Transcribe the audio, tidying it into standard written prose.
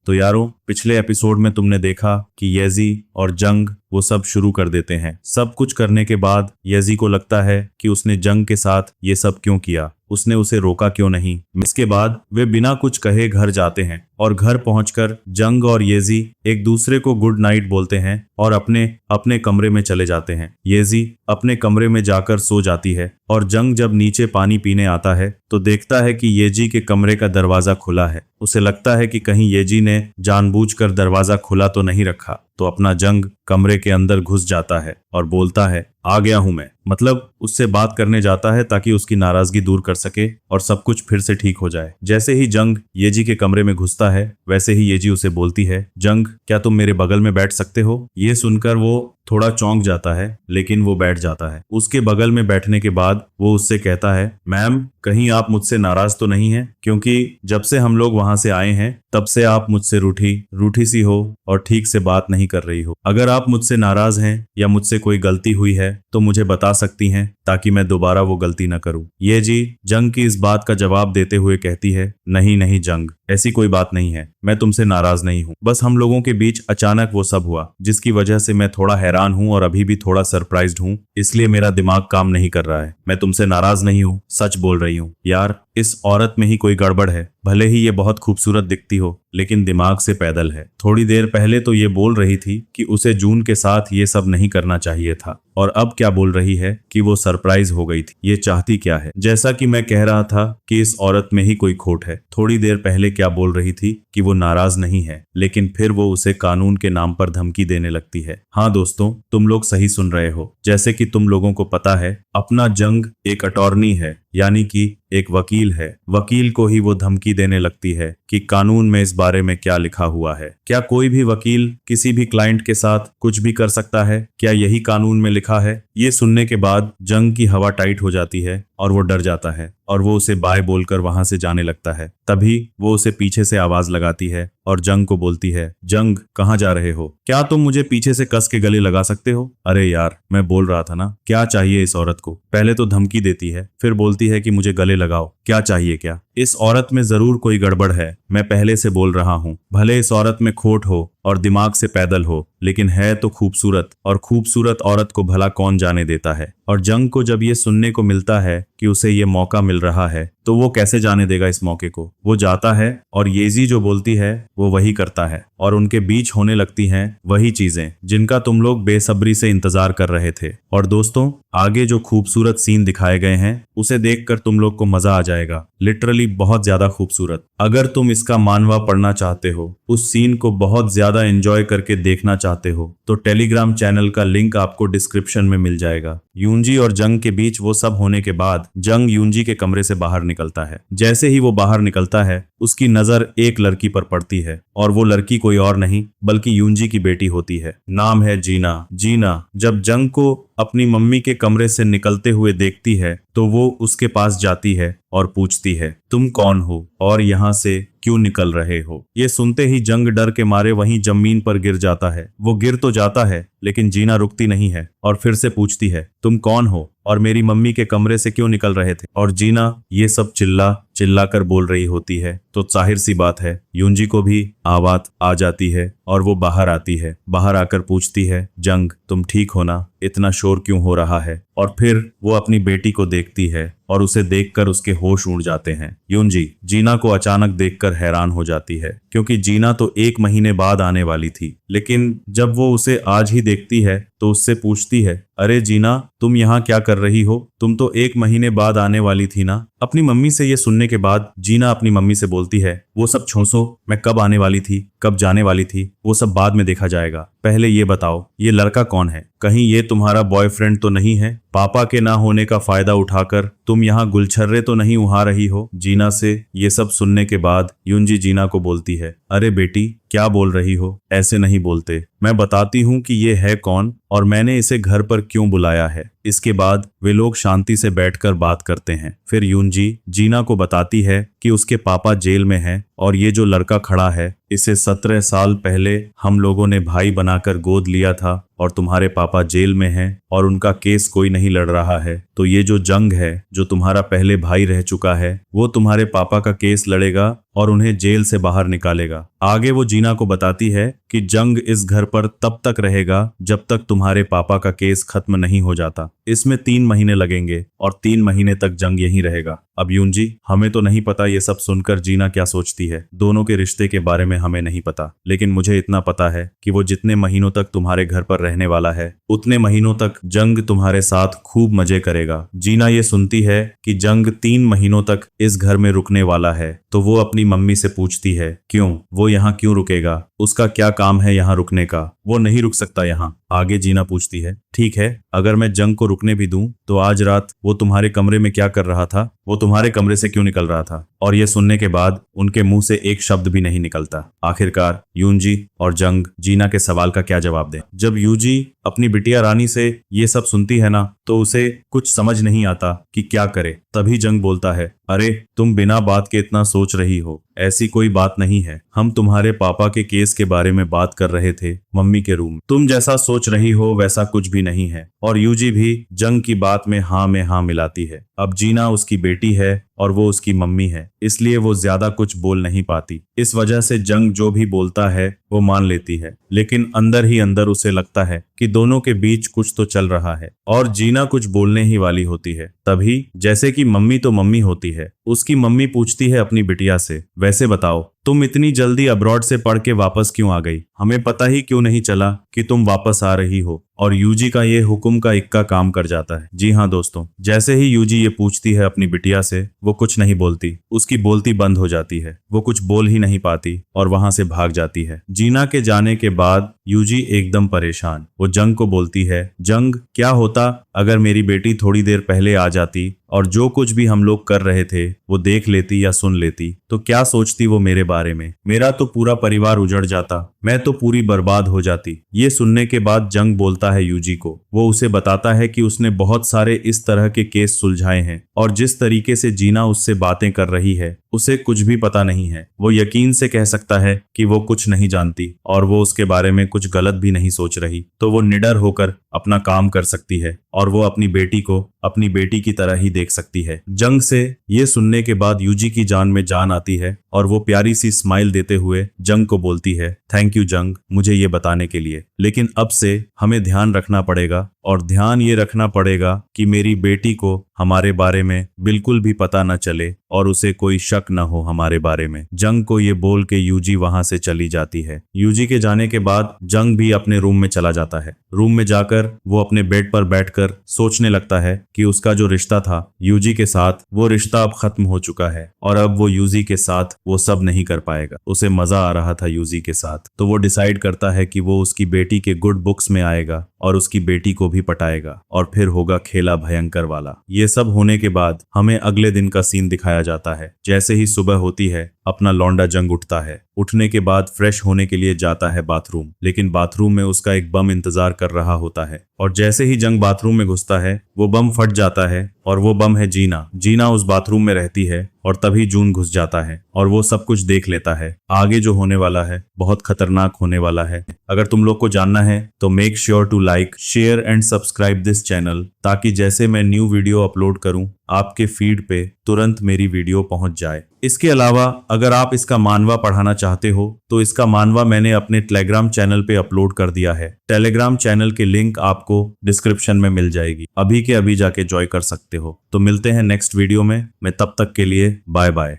तो यारों, पिछले एपिसोड में तुमने देखा कि येजी और जंग वो सब शुरू कर देते हैं। सब कुछ करने के बाद येजी को लगता है कि उसने जंग के साथ ये सब क्यों किया, उसने उसे रोका क्यों नहीं। इसके बाद वे बिना कुछ कहे घर जाते हैं और घर पहुंचकर जंग और येजी एक दूसरे को गुड नाइट बोलते हैं और अपने अपने कमरे में चले जाते हैं। येजी अपने कमरे में जाकर सो जाती है और जंग जब नीचे पानी पीने आता है तो देखता है कि येजी के कमरे का दरवाजा खुला है। उसे लगता है कि कहीं येजी ने जानबूझकर दरवाजा खुला तो नहीं रखा, तो अपना जंग कमरे के अंदर घुस जाता है और बोलता है, आ गया हूं मैं। मतलब उससे बात करने जाता है ताकि उसकी नाराजगी दूर कर सके और सब कुछ फिर से ठीक हो जाए। जैसे ही जंग येजी के कमरे में घुसता है वैसे ही येजी उसे बोलती है, जंग क्या तुम मेरे बगल में बैठ सकते हो। ये सुनकर वो थोड़ा चौंक जाता है, लेकिन वो बैठ जाता है। उसके बगल में बैठने के बाद वो उससे कहता है, मैम कहीं आप मुझसे नाराज तो नहीं हैं, क्योंकि जब से हम लोग वहां से आए हैं तब से आप मुझसे रूठी सी हो और ठीक से बात नहीं कर रही हो। अगर आप मुझसे नाराज हैं या मुझसे कोई गलती हुई है तो मुझे बता सकती हैं ताकि मैं दोबारा वो गलती न करूं। ये जी जंग की इस बात का जवाब देते हुए कहती है, नहीं नहीं जंग, ऐसी कोई बात नहीं है, मैं तुमसे नाराज नहीं हूँ। बस हम लोगों के बीच अचानक वो सब हुआ जिसकी वजह से मैं थोड़ा हैरान हूँ और अभी भी थोड़ा सरप्राइज्ड हूँ, इसलिए मेरा दिमाग काम नहीं कर रहा है। मैं तुमसे नाराज नहीं हूँ, सच बोल रही हूँ। यार इस औरत में ही कोई गड़बड़ है, भले ही ये बहुत खूबसूरत दिखती हो लेकिन दिमाग से पैदल है। थोड़ी देर पहले तो ये बोल रही थी कि उसे जून के साथ ये सब नहीं करना चाहिए था और अब क्या बोल रही है कि वो सरप्राइज हो गई थी। ये चाहती क्या है। जैसा कि मैं कह रहा था कि इस औरत में ही कोई खोट है। थोड़ी देर पहले क्या बोल रही थी कि वो नाराज नहीं है, लेकिन फिर वो उसे कानून के नाम पर धमकी देने लगती है। हाँ दोस्तों, तुम लोग सही सुन रहे हो। जैसे कि तुम लोगों को पता है, अपना जंग एक अटॉर्नी है, यानी कि एक वकील है। वकील को ही वो धमकी देने लगती है कि कानून में इस बारे में क्या लिखा हुआ है। क्या कोई भी वकील किसी भी क्लाइंट के साथ कुछ भी कर सकता है? क्या यही कानून में लिखा है? ये सुनने के बाद जंग की हवा टाइट हो जाती है और वो डर जाता है और वो उसे बाय बोलकर वहां से जाने लगता है। तभी वो उसे पीछे से आवाज लगाती है और जंग को बोलती है, जंग कहाँ जा रहे हो? क्या तुम मुझे पीछे से कस के गले लगा सकते हो? अरे यार, मैं बोल रहा था ना, क्या चाहिए इस औरत को? पहले तो धमकी देती है, फिर बोलती है कि मुझे गले लगाओ। क्या चाहिए क्या? इस औरत में जरूर कोई गड़बड़ है, मैं पहले से बोल रहा हूँ। भले इस औरत में खोट हो और दिमाग से पैदल हो, लेकिन है तो खूबसूरत, और खूबसूरत औरत को भला कौन जाने देता है। और जंग को जब ये सुनने को मिलता है कि उसे ये मौका मिल रहा है तो वो कैसे जाने देगा इस मौके को। वो जाता है और येजी जो बोलती है वो वही करता है और उनके बीच होने लगती हैं वही चीजें जिनका तुम लोग बेसब्री से इंतजार कर रहे थे। और दोस्तों, आगे जो खूबसूरत सीन दिखाए गए हैं उसे देखकर तुम लोग को मजा आ जाएगा। लिटरली बहुत ज्यादा खूबसूरत। अगर तुम इसका मानवा पढ़ना चाहते हो, उस सीन को बहुत ज्यादा एंजॉय करके देखना चाहते हो, तो टेलीग्राम चैनल का लिंक आपको डिस्क्रिप्शन में मिल जाएगा। यूंजी और जंग के बीच वो सब होने के बाद जंग यूंजी के कमरे से बाहर निकलता है। जैसे ही वो बाहर निकलता है उसकी नजर एक लड़की पर पड़ती है और वो लड़की कोई और नहीं बल्कि यूंजी की बेटी होती है। नाम है जीना। जीना जब जंग को अपनी मम्मी के कमरे से निकलते हुए देखती है तो वो उसके पास जाती है और पूछती है, तुम कौन हो और यहाँ से क्यों निकल रहे हो? ये सुनते ही जंग डर के मारे वहीं जमीन पर गिर जाता है। वो गिर तो जाता है लेकिन जीना रुकती नहीं है और फिर से पूछती है, तुम कौन हो और मेरी मम्मी के कमरे से क्यों निकल रहे थे? और जीना ये सब चिल्ला कर बोल रही होती है। तो जाहिर सी बात है यूंजी को भी आवाज आ जाती है और वो बाहर आती है। बाहर आकर पूछती है, जंग तुम ठीक हो ना? इतना शोर क्यों हो रहा है? और फिर वो अपनी बेटी को देखती है और उसे देखकर उसके होश उड़ जाते हैं। यूंजी जीना को अचानक देखकर हैरान हो जाती है क्योंकि जीना तो 1 महीने बाद आने वाली थी, लेकिन जब वो उसे आज ही देखती है तो उससे पूछती है, अरे जीना तुम यहाँ क्या कर रही हो? तुम तो 1 महीने बाद आने वाली थी ना? अपनी मम्मी से ये सुनने के बाद जीना अपनी मम्मी से बोलती है, वो सब छोड़ो, मैं कब आने वाली थी कब जाने वाली थी वो सब बाद में देखा जाएगा। पहले ये बताओ ये लड़का कौन है? कहीं ये तुम्हारा बॉयफ्रेंड तो नहीं है? पापा के ना होने का फायदा उठाकर तुम यहाँ गुलछर्रे तो नहीं उड़ा रही हो? जीना से ये सब सुनने के बाद यूंजी जीना को बोलती है, अरे बेटी क्या बोल रही हो? ऐसे नहीं बोलते। मैं बताती हूँ कि ये है कौन और मैंने इसे घर पर क्यों बुलाया है। इसके बाद वे लोग शांति से बैठकर बात करते हैं। फिर यूनजी जीना को बताती है कि उसके पापा जेल में हैं और ये जो लड़का खड़ा है इसे 17 साल पहले हम लोगों ने भाई बनाकर गोद लिया था और तुम्हारे पापा जेल में हैं और उनका केस कोई नहीं लड़ रहा है। तो ये जो जंग है जो तुम्हारा पहले भाई रह चुका है वो तुम्हारे पापा का केस लड़ेगा और उन्हें जेल से बाहर निकालेगा। आगे वो जीना को बताती है कि जंग इस घर पर तब तक रहेगा जब तक तुम्हारे पापा का केस खत्म नहीं हो जाता। इसमें 3 महीने लगेंगे और 3 महीने तक जंग यहीं रहेगा। अब यूनजी हमें तो नहीं पता ये सब सुनकर जीना क्या सोचती है। दोनों के रिश्ते के बारे में हमें नहीं पता, लेकिन मुझे इतना पता है कि वो जितने महीनों तक तुम्हारे घर पर रहने वाला है उतने महीनों तक जंग तुम्हारे साथ खूब मजे करेगा। जीना ये सुनती है कि जंग 3 महीनों तक इस घर में रुकने वाला है तो वो अपनी मम्मी से पूछती है क्यों, वो यहाँ क्यों रुकेगा, उसका क्या काम है यहाँ रुकने का, वो नहीं रुक सकता यहाँ। आगे जीना पूछती है ठीक है, अगर मैं जंग को रुकने भी दूं तो आज रात वो तुम्हारे कमरे में क्या कर रहा था, वो तुम्हारे कमरे से क्यों निकल रहा था। और ये सुनने के बाद उनके मुंह से एक शब्द भी नहीं निकलता। आखिरकार यूनजी और जंग जीना के सवाल का क्या जवाब दें। जब यूजी अपनी बिटिया रानी से ये सब सुनती है ना तो उसे कुछ समझ नहीं आता कि क्या करे। तभी जंग बोलता है अरे तुम बिना बात के इतना सोच रही हो, ऐसी कोई बात नहीं है, हम तुम्हारे पापा के केस के बारे में बात कर रहे थे मम्मी के रूम, तुम जैसा सोच रही हो वैसा कुछ भी नहीं है। और यूजी भी जंग की बात में हाँ मिलाती है। अब जीना उसकी बेटी है और वो उसकी मम्मी है, इसलिए वो ज्यादा कुछ बोल नहीं पाती। इस वजह से जंग जो भी बोलता है वो मान लेती है, लेकिन अंदर ही अंदर उसे लगता है कि दोनों के बीच कुछ तो चल रहा है और जीना कुछ बोलने ही वाली होती है। तभी जैसे कि मम्मी तो मम्मी होती है, उसकी मम्मी पूछती है अपनी बिटिया से वैसे बताओ तुम इतनी जल्दी अब्रॉड से पढ़ के वापस क्यों आ गई, हमें पता ही क्यों नहीं चला कि तुम वापस आ रही हो। और यूजी का ये हुक्म का इक्का काम कर जाता है। जी हाँ दोस्तों, जैसे ही यूजी ये पूछती है अपनी बिटिया से वो कुछ नहीं बोलती, उसकी बोलती बंद हो जाती है, वो कुछ बोल ही नहीं पाती और वहां से भाग जाती है। जीना के जाने के बाद यूजी एकदम परेशान, वो जंग को बोलती है जंग क्या होता अगर मेरी बेटी थोड़ी देर पहले आ जाती और जो कुछ भी हम लोग कर रहे थे वो देख लेती या सुन लेती तो क्या सोचती वो मेरे बारे में, मेरा तो पूरा परिवार उजड़ जाता, मैं तो पूरी बर्बाद हो जाती। ये सुनने के बाद जंग बोलता है यूजी को, वो उसे बताता है कि उसने बहुत सारे इस तरह के केस सुलझाए हैं और जिस तरीके से जीना उससे बातें कर रही है उसे कुछ भी पता नहीं है। वो यकीन से कह सकता है कि वो कुछ नहीं जानती और वो उसके बारे में कुछ गलत भी नहीं सोच रही, तो वो निडर होकर अपना काम कर सकती है और वो अपनी बेटी को अपनी बेटी की तरह ही देख सकती है। जंग से ये सुनने के बाद यूजी की जान में जान आती है और वो प्यारी सी स्माइल देते हुए जंग को बोलती है थैंक यू जंग मुझे ये बताने के लिए, लेकिन अब से हमें ध्यान रखना पड़ेगा और ध्यान ये रखना पड़ेगा कि मेरी बेटी को हमारे बारे में बिल्कुल भी पता न चले और उसे कोई शक न हो हमारे बारे में। जंग को ये बोल के यूजी वहां से चली जाती है। यूजी के जाने के बाद जंग भी अपने रूम में चला जाता है। रूम में जाकर वो अपने बेड पर बैठकर सोचने लगता है कि उसका जो रिश्ता था यूजी के साथ वो रिश्ता अब खत्म हो चुका है और अब वो यूजी के साथ वो सब नहीं कर पाएगा। उसे मजा आ रहा था यूजी के साथ, तो वो डिसाइड करता है कि वो उसकी बेटी के गुड बुक्स में आएगा और उसकी बेटी को भी पटाएगा और फिर होगा खेला भयंकर वाला। ये सब होने के बाद हमें अगले दिन का सीन दिखाया जाता है। जैसे ही सुबह होती है अपना लौंडा जंग उठता है। उठने के बाद फ्रेश होने के लिए जाता है बाथरूम, लेकिन बाथरूम में उसका एक बम इंतजार कर रहा होता है और जैसे ही जंग बाथरूम में घुसता है वो बम फट जाता है और वो बम है जीना। जीना उस बाथरूम में रहती है और तभी जून घुस जाता है और वो सब कुछ देख लेता है। आगे जो होने वाला है बहुत खतरनाक होने वाला है। अगर तुम लोग को जानना है तो make sure to like share and subscribe this channel, ताकि जैसे मैं न्यू वीडियो अपलोड करूं आपके फीड पे तुरंत मेरी वीडियो पहुंच जाए। इसके अलावा अगर आप इसका मानवा पढ़ाना चाहते हो तो इसका मानवा मैंने अपने टेलीग्राम चैनल पे अपलोड कर दिया है। टेलीग्राम चैनल के लिंक आपको डिस्क्रिप्शन में मिल जाएगी, अभी के अभी जाके ज्वाइन कर सकते हो। तो मिलते हैं नेक्स्ट वीडियो में, मैं तब तक के लिए बाय बाय।